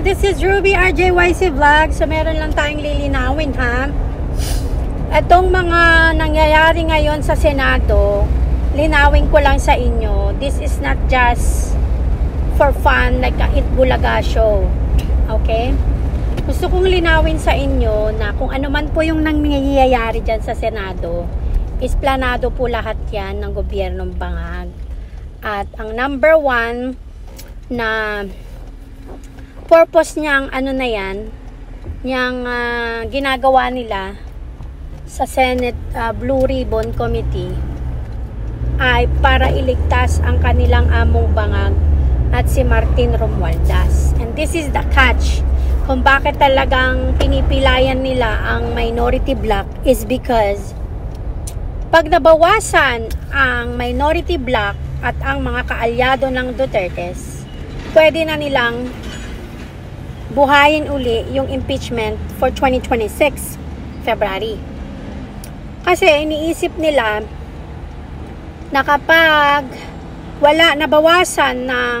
this is Ruby RJYC Vlog. So meron lang tayong lilinawin ha. Itong mga nangyayari ngayon sa Senado, linawin ko lang sa inyo. This is not just for fun like a Itbulaga show. Okay? Gusto kong linawin sa inyo na kung ano man po yung nangyayari dyan sa Senado, is planado po lahat yan ng gobyernong Bangag. At ang number one na purpose niyang ano na yan, niyang ginagawa nila sa Senate Blue Ribbon Committee ay para iligtas ang kanilang among Bangag at si Martin Romualdez. And this is the catch kung bakit talagang pinipilayan nila ang minority bloc is because pag nabawasan ang minority bloc at ang mga kaalyado ng Dutertes, pwede na nilang buhayin uli yung impeachment for 2026 February. Kasi iniisip nila na kapag wala nabawasan ng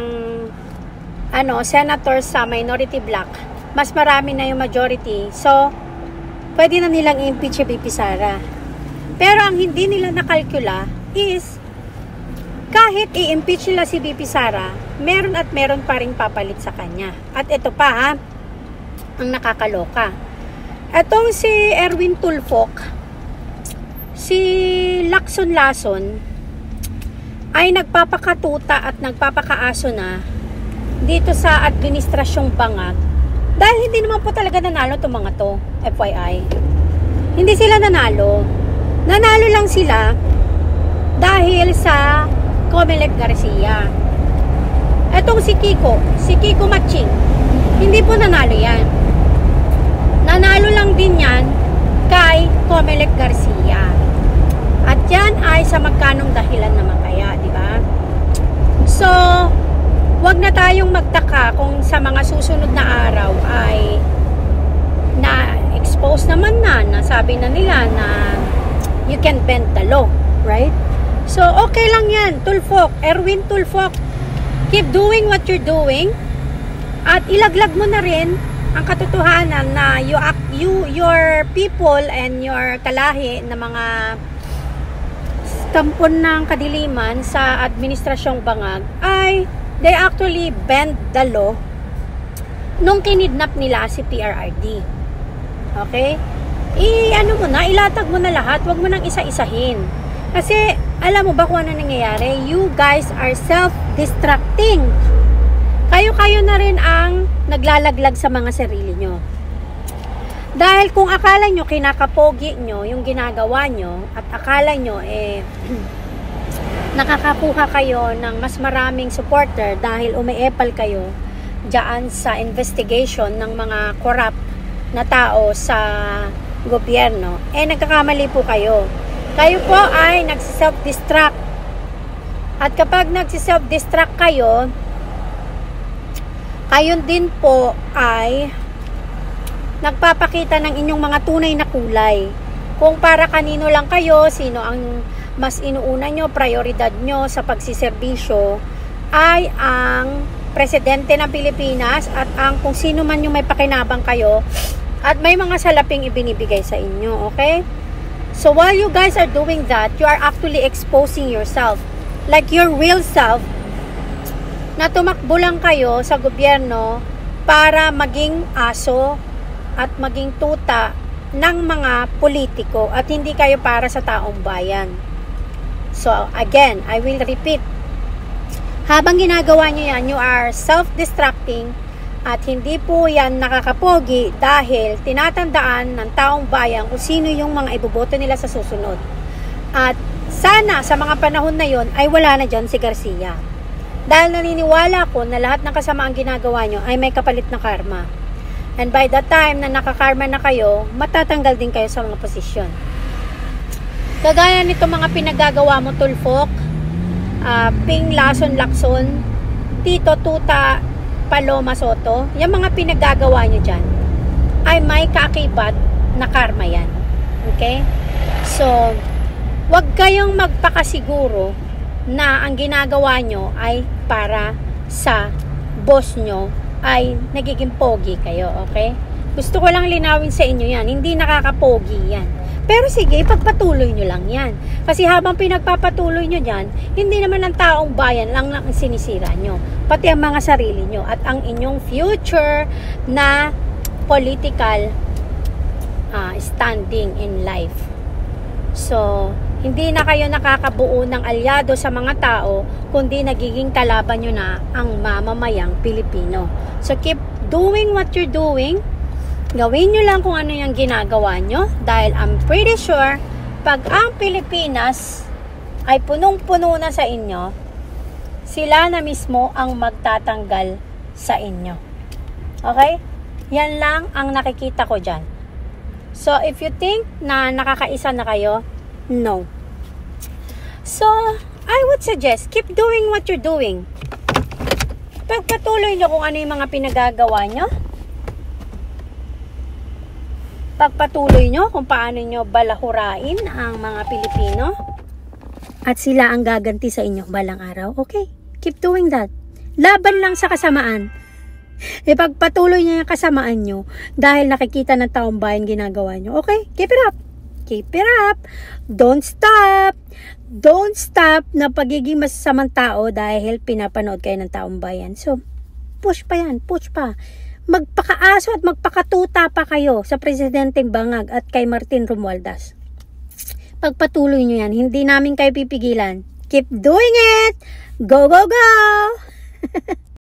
senators sa minority bloc, mas marami na yung majority. So, pwede na nilang impeach si VP Sara. Pero ang hindi nila nakalkula is kahit i-impeach nila si VP Sara, meron at meron pa rin papalit sa kanya. At ito pa ha, ang nakakaloka. Itong si Erwin Tulfo, si Lacson Lason, ay nagpapakatuta at nagpapakaaso na dito sa administrasyong Bangag. Dahil hindi naman po talaga nanalo itong mga to, FYI. Hindi sila nanalo. Nanalo lang sila dahil sa Comelec Garcia. Etong si Kiko Matching, hindi po nanalo yan. Nanalo lang din yan kay Comelec Garcia. At yan ay sa magkanong dahilan naman kaya, di ba? So, wag na tayong magtaka kung sa mga susunod na araw ay na-expose naman na sabi na nila na you can bend the law, right? So, okay lang yan. Tulfo, Erwin Tulfo, keep doing what you're doing at ilaglag mo na rin ang katotohanan na your people and your kalahi na mga kampon ng kadiliman sa administrasyong Bangag ay they actually bend the law nung kinidnap nila si PRRD. Okay? Ilatag mo na lahat, wag mo nang isa-isahin. Kasi, alam mo ba kung ano nangyayari? You guys are self-destructing. Kayo-kayo na rin ang naglalaglag sa mga sarili nyo. Dahil kung akala nyo, kinakapogi nyo yung ginagawa nyo, at akala nyo, nakakakuha kayo ng mas maraming supporter dahil umiepal kayo dyan sa investigation ng mga corrupt na tao sa gobyerno, nagkakamali po kayo. Kayo po ay nagsi-self-destruct. At kapag nagsi-self-destruct kayo, kayon din po ay nagpapakita ng inyong mga tunay na kulay. Kung para kanino lang kayo, sino ang mas inuuna nyo, prioridad nyo sa pagsiservisyo, ay ang presidente ng Pilipinas at ang kung sino man yung may pakinabang kayo at may mga salaping ibinibigay sa inyo, okay? So while you guys are doing that, you are actually exposing yourself. Like your real self, na tumakbo lang kayo sa gobyerno para maging aso at maging tuta ng mga politiko at hindi kayo para sa taong bayan. So again, I will repeat. Habang ginagawa nyo yan, you are self-destructing at hindi po yan nakakapogi dahil tinatandaan ng taong bayan kung sino yung mga iboboto nila sa susunod. At sana sa mga panahon na yon ay wala na dyan si Garcia. Dahil naniniwala ko na lahat ng kasamaang ginagawa nyo ay may kapalit na karma. And by the time na nakakarma na kayo, matatanggal din kayo sa mga posisyon. Kagaya nito mga pinagagawa mo, Tulfok, Ping Lason Lacson, Tito Tuta Paloma Soto, yung mga pinagagawa nyo dyan ay may kaakibat na karma yan. Okay? So, wag kayong magpakasiguro na ang ginagawa nyo ay para sa boss nyo ay nagiging pogi kayo, okay? Gusto ko lang linawin sa inyo yan, hindi nakakapogi yan. Pero sige, pagpatuloy nyo lang yan. Kasi habang pinagpapatuloy nyo yan, hindi naman ang taong bayan lang ang sinisira nyo. Pati ang mga sarili nyo at ang inyong future na political standing in life. So, hindi na kayo nakakabuo ng alyado sa mga tao, kundi nagiging kalaban nyo na ang mamamayang Pilipino. So, keep doing what you're doing. Gawin nyo lang kung ano yung ginagawa nyo. Dahil I'm pretty sure, pag ang Pilipinas ay punong-puno na sa inyo, sila na mismo ang magtatanggal sa inyo. Okay? Yan lang ang nakikita ko dyan. So, if you think na nakakaisa na kayo, no. So, I would suggest, keep doing what you're doing. Pagpatuloy nyo kung ano yung mga pinagagawa nyo. Pagpatuloy nyo kung paano nyo balahurain ang mga Pilipino. At sila ang gaganti sa inyo balang araw. Okay, keep doing that. Laban lang sa kasamaan. Pagpatuloy nyo yung kasamaan nyo dahil nakikita ng taong bayan ginagawa nyo. Okay, keep it up. Keep it up. Don't stop. Don't stop na pagiging masasamang tao dahil pinapanood kayo ng taong bayan. So, push pa yan. Push pa. Magpakaaso at magpakatuta pa kayo sa Presidenteng Bangag at kay Martin Romualdez. Pagpatuloy nyo yan. Hindi namin kayo pipigilan. Keep doing it. Go, go, go!